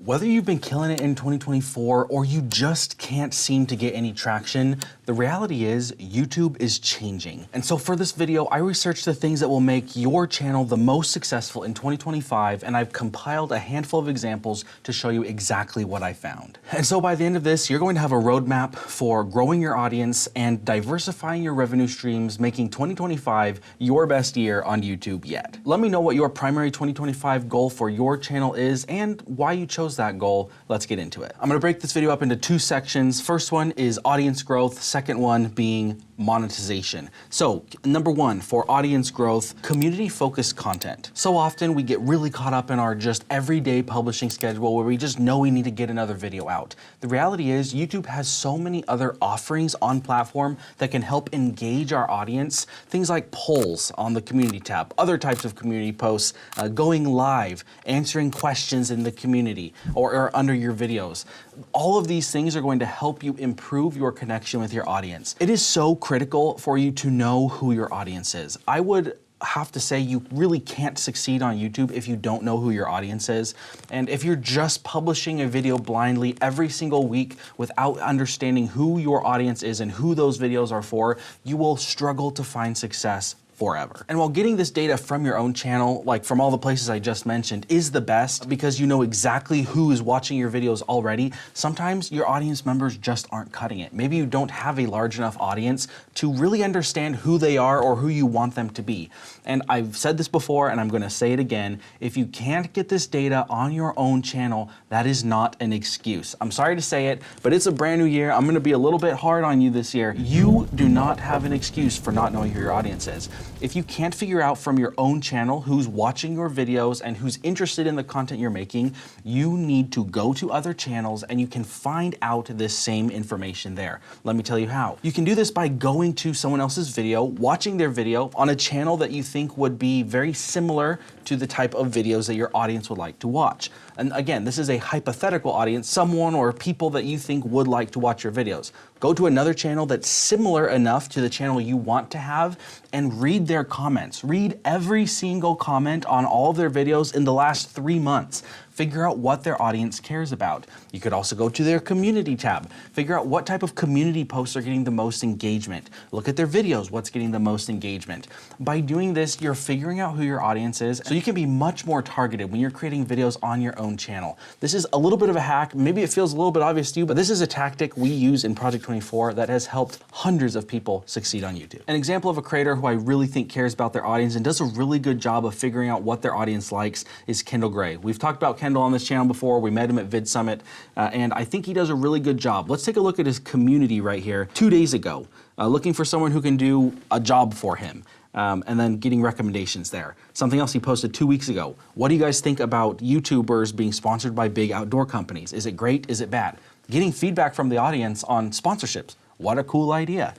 Whether you've been killing it in 2024 or you just can't seem to get any traction, the reality is YouTube is changing. And so for this video, I researched the things that will make your channel the most successful in 2025, and I've compiled a handful of examples to show you exactly what I found. And so by the end of this, you're going to have a roadmap for growing your audience and diversifying your revenue streams, making 2025 your best year on YouTube yet. Let me know what your primary 2025 goal for your channel is and why you chose that goal. Let's get into it. I'm gonna break this video up into two sections. First one is audience growth, second one being monetization. So number one, for audience growth, community-focused content. So often we get really caught up in our just everyday publishing schedule where we just know we need to get another video out. The reality is YouTube has so many other offerings on platform that can help engage our audience. Things like polls on the community tab, other types of community posts, going live, answering questions in the community or under your videos. All of these things are going to help you improve your connection with your audience. It is so critical for you to know who your audience is. I would have to say you really can't succeed on YouTube if you don't know who your audience is. And if you're just publishing a video blindly every single week without understanding who your audience is and who those videos are for, you will struggle to find success forever. And while getting this data from your own channel, like from all the places I just mentioned, is the best because you know exactly who is watching your videos already, sometimes your audience members just aren't cutting it. Maybe you don't have a large enough audience to really understand who they are or who you want them to be. And I've said this before and I'm gonna say it again, if you can't get this data on your own channel, that is not an excuse. I'm sorry to say it, but it's a brand new year. I'm gonna be a little bit hard on you this year. You do not have an excuse for not knowing who your audience is. If you can't figure out from your own channel who's watching your videos and who's interested in the content you're making, you need to go to other channels and you can find out this same information there. Let me tell you how. You can do this by going to someone else's video, watching their video on a channel that you think would be very similar to the type of videos that your audience would like to watch. And again, this is a hypothetical audience, someone or people that you think would like to watch your videos. Go to another channel that's similar enough to the channel you want to have and read their comments. Read every single comment on all of their videos in the last 3 months. Figure out what their audience cares about. You could also go to their community tab. Figure out what type of community posts are getting the most engagement. Look at their videos, what's getting the most engagement. By doing this, you're figuring out who your audience is, so you can be much more targeted when you're creating videos on your own channel. This is a little bit of a hack. Maybe it feels a little bit obvious to you, but this is a tactic we use in Project 24 that has helped hundreds of people succeed on YouTube. An example of a creator who I really think cares about their audience and does a really good job of figuring out what their audience likes is Kendall Gray. We've talked about Kendall on this channel before. We met him at Vid Summit, and I think he does a really good job. Let's take a look at his community right here. 2 days ago, looking for someone who can do a job for him. And then getting recommendations there. Something else he posted 2 weeks ago. What do you guys think about YouTubers being sponsored by big outdoor companies? Is it great? Is it bad? Getting feedback from the audience on sponsorships. What a cool idea.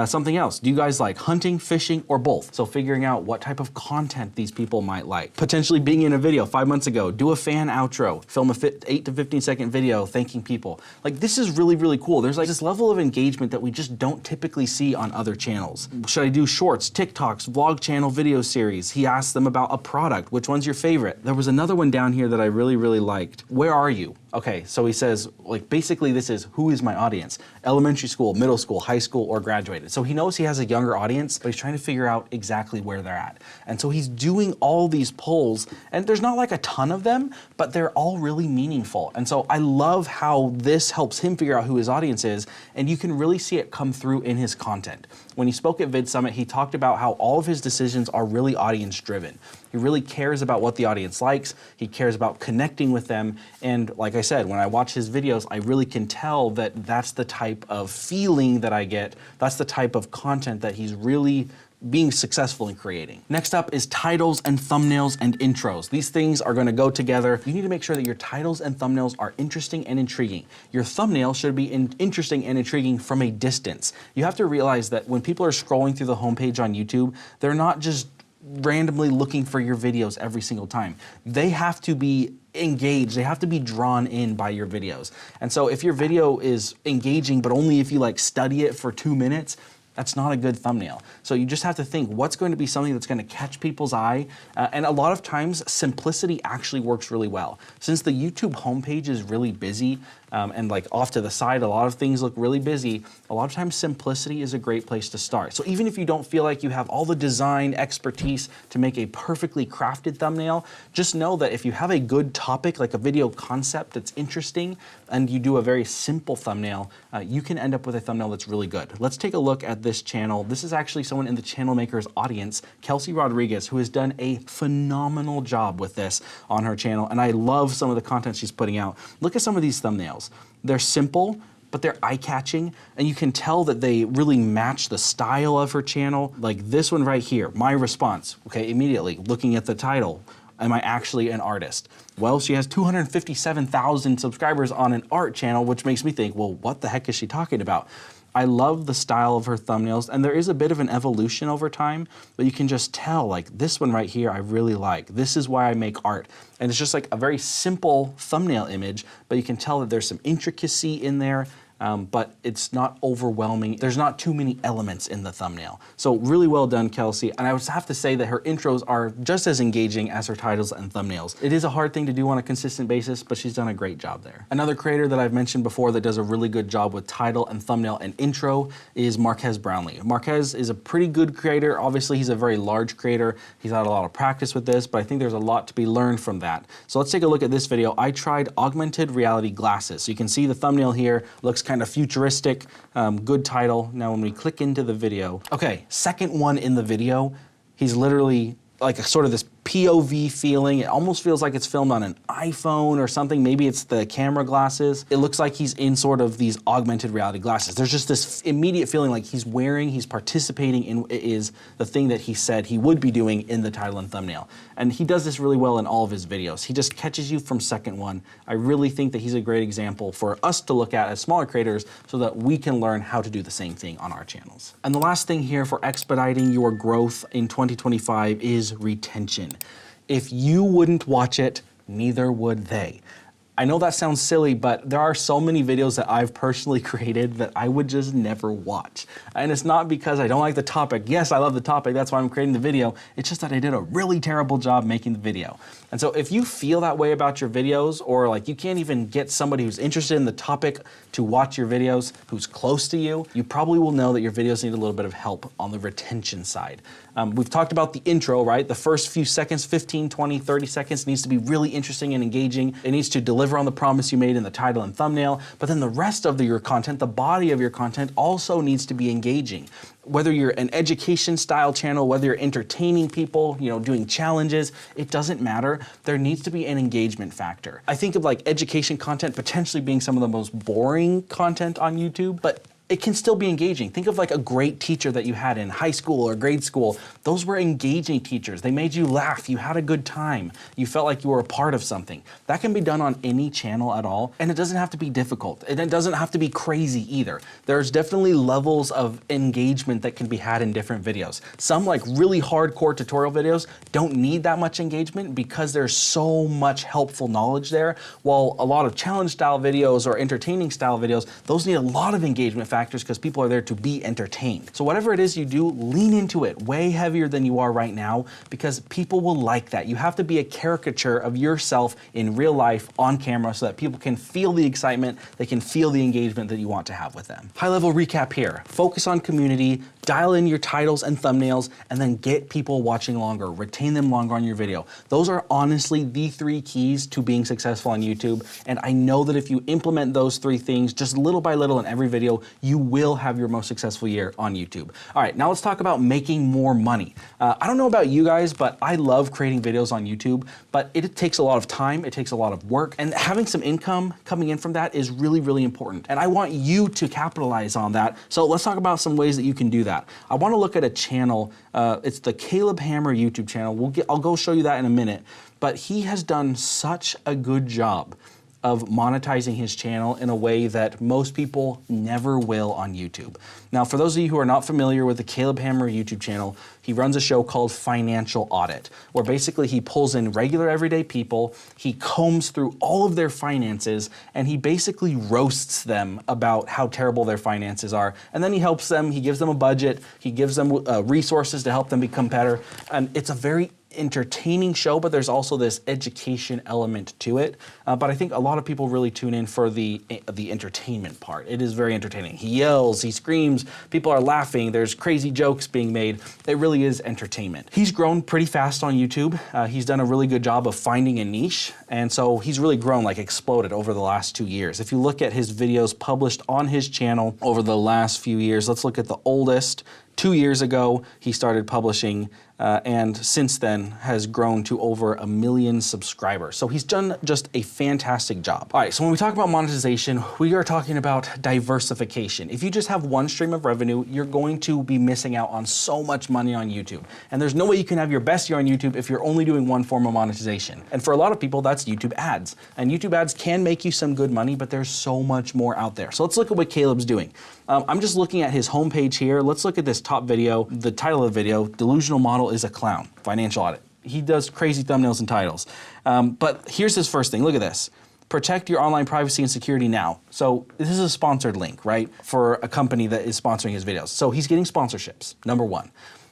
Something else, do you guys like hunting, fishing, or both? So figuring out what type of content these people might like. Potentially being in a video 5 months ago, do a fan outro, film a 8 to 15 second video thanking people. Like this is really, really cool. There's like this level of engagement that we just don't typically see on other channels. Should I do shorts, TikToks, vlog channel video series? He asked them about a product. Which one's your favorite? There was another one down here that I really, really liked. Where are you? Okay, so he says, like basically this is, who is my audience? Elementary school, middle school, high school, or graduated. So he knows he has a younger audience, but he's trying to figure out exactly where they're at. And so he's doing all these polls, and there's not like a ton of them, but they're all really meaningful. And so I love how this helps him figure out who his audience is, and you can really see it come through in his content. When he spoke at Vid Summit, he talked about how all of his decisions are really audience driven. He really cares about what the audience likes. He cares about connecting with them. And like I said, when I watch his videos, I really can tell that that's the type of feeling that I get. That's the type of content that he's really being successful in creating. Next up is titles and thumbnails and intros. These things are gonna go together. You need to make sure that your titles and thumbnails are interesting and intriguing. Your thumbnail should be interesting and intriguing from a distance. You have to realize that when people are scrolling through the homepage on YouTube, they're not just randomly looking for your videos every single time. They have to be engaged, they have to be drawn in by your videos. And so if your video is engaging, but only if you like study it for 2 minutes, that's not a good thumbnail. So you just have to think, what's going to be something that's going to catch people's eye? And a lot of times, simplicity actually works really well. Since the YouTube homepage is really busy, and like off to the side, a lot of things look really busy, a lot of times simplicity is a great place to start. So even if you don't feel like you have all the design expertise to make a perfectly crafted thumbnail, just know that if you have a good topic, like a video concept that's interesting, and you do a very simple thumbnail, you can end up with a thumbnail that's really good. Let's take a look at this channel. This is actually someone in the Channel Makers audience, Kelsey Rodriguez, who has done a phenomenal job with this on her channel, and I love some of the content she's putting out. Look at some of these thumbnails. They're simple, but they're eye-catching, and you can tell that they really match the style of her channel. Like this one right here, my response, okay, immediately looking at the title. Am I actually an artist? Well, she has 257,000 subscribers on an art channel, which makes me think, well, what the heck is she talking about? I love the style of her thumbnails, and there is a bit of an evolution over time, but you can just tell, like this one right here, I really like. This is why I make art. And it's just like a very simple thumbnail image, but you can tell that there's some intricacy in there, but it's not overwhelming. There's not too many elements in the thumbnail. So really well done, Kelsey. And I would have to say that her intros are just as engaging as her titles and thumbnails. It is a hard thing to do on a consistent basis, but she's done a great job there. Another creator that I've mentioned before that does a really good job with title and thumbnail and intro is Marquez Brownlee. Marquez is a pretty good creator. Obviously, he's a very large creator. He's had a lot of practice with this, but I think there's a lot to be learned from that. So let's take a look at this video. I tried augmented reality glasses. So you can see the thumbnail here looks kind of futuristic, good title. Now when we click into the video, okay, second one in the video, he's literally like a sort of this POV feeling. It almost feels like it's filmed on an iPhone or something. Maybe it's the camera glasses. It looks like he's in sort of these augmented reality glasses. There's just this immediate feeling like he's participating in is the thing that he said he would be doing in the title and thumbnail. And he does this really well in all of his videos. He just catches you from second one. I really think that he's a great example for us to look at as smaller creators so that we can learn how to do the same thing on our channels. And the last thing here for expediting your growth in 2025 is retention. If you wouldn't watch it, neither would they. I know that sounds silly, but there are so many videos that I've personally created that I would just never watch. And it's not because I don't like the topic. Yes, I love the topic, that's why I'm creating the video. It's just that I did a really terrible job making the video. And so if you feel that way about your videos, or like you can't even get somebody who's interested in the topic to watch your videos, who's close to you, you probably will know that your videos need a little bit of help on the retention side. We've talked about the intro, right? The first few seconds, 15, 20, 30 seconds needs to be really interesting and engaging. It needs to deliver on the promise you made in the title and thumbnail, but then the rest of your content, the body of your content also needs to be engaging. Whether you're an education style channel, whether you're entertaining people, doing challenges, it doesn't matter. There needs to be an engagement factor. I think of like education content potentially being some of the most boring content on YouTube, but it can still be engaging. Think of like a great teacher that you had in high school or grade school. Those were engaging teachers. They made you laugh. You had a good time. You felt like you were a part of something. That can be done on any channel at all, and it doesn't have to be difficult. And it doesn't have to be crazy either. There's definitely levels of engagement that can be had in different videos. Some like really hardcore tutorial videos don't need that much engagement because there's so much helpful knowledge there, while a lot of challenge style videos or entertaining style videos, those need a lot of engagement factors because people are there to be entertained. So whatever it is you do, lean into it way heavier than you are right now because people will like that. You have to be a caricature of yourself in real life on camera so that people can feel the excitement, they can feel the engagement that you want to have with them. High level recap here. Focus on community, dial in your titles and thumbnails, and then get people watching longer, retain them longer on your video. Those are honestly the 3 keys to being successful on YouTube. And I know that if you implement those 3 things just little by little in every video, you will have your most successful year on YouTube. All right, now let's talk about making more money. I don't know about you guys, but I love creating videos on YouTube, but it takes a lot of time, it takes a lot of work, and having some income coming in from that is really, really important. And I want you to capitalize on that. So let's talk about some ways that you can do that. I want to look at a channel, it's the Caleb Hammer YouTube channel. I'll go show you that in a minute, but he has done such a good job of monetizing his channel in a way that most people never will on YouTube. Now, for those of you who are not familiar with the Caleb Hammer YouTube channel, he runs a show called Financial Audit, where basically he pulls in regular everyday people, he combs through all of their finances, and he basically roasts them about how terrible their finances are. And then he helps them, he gives them a budget, he gives them resources to help them become better. And it's a very entertaining show, but there's also this education element to it. But I think a lot of people really tune in for the entertainment part. It is very entertaining. He yells, he screams, people are laughing, there's crazy jokes being made. It really is entertainment. He's grown pretty fast on YouTube. He's done a really good job of finding a niche. And so he's really grown, like exploded over the last 2 years. If you look at his videos published on his channel over the last few years, let's look at the oldest. 2 years ago, he started publishing, and since then has grown to over 1 million subscribers. So he's done just a fantastic job. All right, so when we talk about monetization, we are talking about diversification. If you just have one stream of revenue, you're going to be missing out on so much money on YouTube. And there's no way you can have your best year on YouTube if you're only doing one form of monetization. And for a lot of people, that's YouTube ads. And YouTube ads can make you some good money, but there's so much more out there. So let's look at what Caleb's doing. I'm just looking at his homepage here. Let's look at this top video. The title of the video, Delusional Model is a Clown, Financial Audit. He does crazy thumbnails and titles. But here's his first thing, look at this. Protect your online privacy and security now. So this is a sponsored link, right? For a company that is sponsoring his videos. So he's getting sponsorships, number one.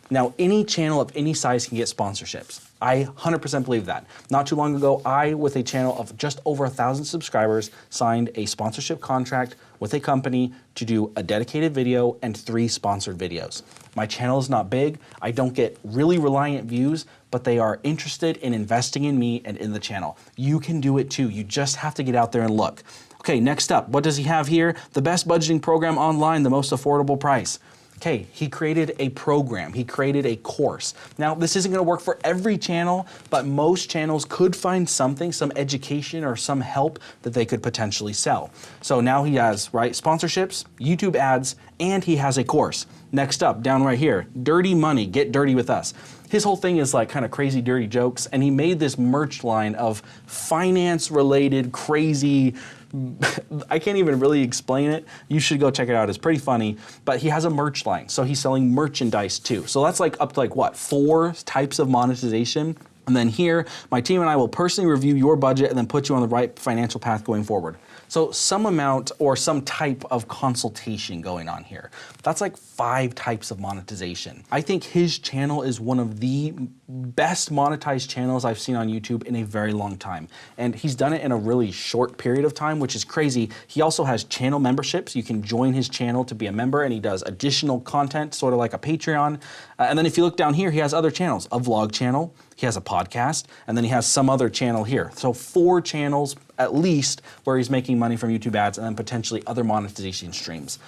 Now, any channel of any size can get sponsorships. I 100% believe that. Not too long ago, I, with a channel of just over 1,000 subscribers, signed a sponsorship contract with a company to do a dedicated video and 3 sponsored videos. My channel is not big. I don't get really reliant views, but they are interested in investing in me and in the channel. You can do it too. You just have to get out there and look. Okay, next up, what does he have here? The best budgeting program online, the most affordable price. Okay, he created a program, he created a course. Now, this isn't gonna work for every channel, but most channels could find something, some education or some help that they could potentially sell. So now he has, right, sponsorships, YouTube ads, and he has a course. Next up, down right here, dirty money, get dirty with us. His whole thing is like kind of crazy, dirty jokes, and he made this merch line of finance-related, crazy, I can't even really explain it. You should go check it out. It's pretty funny. But he has a merch line, so he's selling merchandise too. So that's like up to like what, 4 types of monetization. And then here, my team and I will personally review your budget and then put you on the right financial path going forward. So some amount or some type of consultation going on here. That's like 5 types of monetization. I think his channel is one of the best monetized channels I've seen on YouTube in a very long time. And he's done it in a really short period of time, which is crazy. He also has channel memberships. You can join his channel to be a member, and he does additional content, sort of like a Patreon. And then if you look down here, he has other channels, a vlog channel, he has a podcast, and then he has some other channel here. So 4 channels at least where he's making money from YouTube ads and then potentially other monetization streams.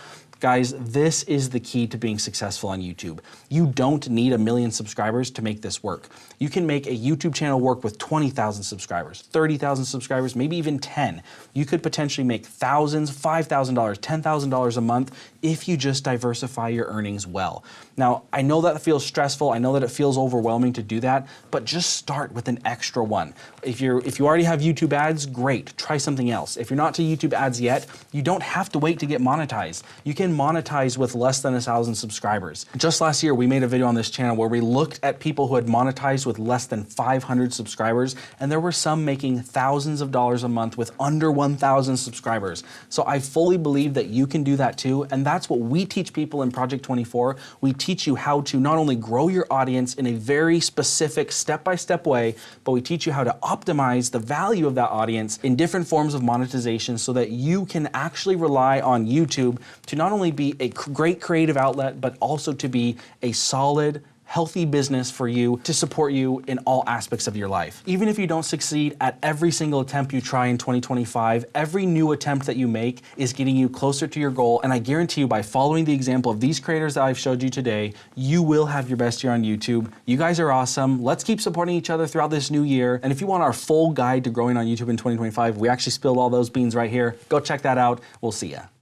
Guys, this is the key to being successful on YouTube. You don't need 1 million subscribers to make this work. You can make a YouTube channel work with 20,000 subscribers, 30,000 subscribers, maybe even 10. You could potentially make thousands, $5,000, $10,000 a month if you just diversify your earnings well. Now, I know that feels stressful. I know that it feels overwhelming to do that, but just start with an extra one. If you already have YouTube ads, great, try something else. If you're not to YouTube ads yet, you don't have to wait to get monetized. You can monetize with less than 1,000 subscribers. Just last year, we made a video on this channel where we looked at people who had monetized with less than 500 subscribers, and there were some making thousands of dollars a month with under 1,000 subscribers. So I fully believe that you can do that too, and that's what we teach people in Project 24. We teach you how to not only grow your audience in a very specific step-by-step way, but we teach you how to optimize the value of that audience in different forms of monetization so that you can actually rely on YouTube to not only be a great creative outlet, but also to be a solid, healthy business for you to support you in all aspects of your life. Even if you don't succeed at every single attempt you try in 2025, every new attempt that you make is getting you closer to your goal. And I guarantee you, by following the example of these creators that I've showed you today, you will have your best year on YouTube. You guys are awesome. Let's keep supporting each other throughout this new year. And if you want our full guide to growing on YouTube in 2025, we actually spilled all those beans right here. Go check that out. We'll see ya.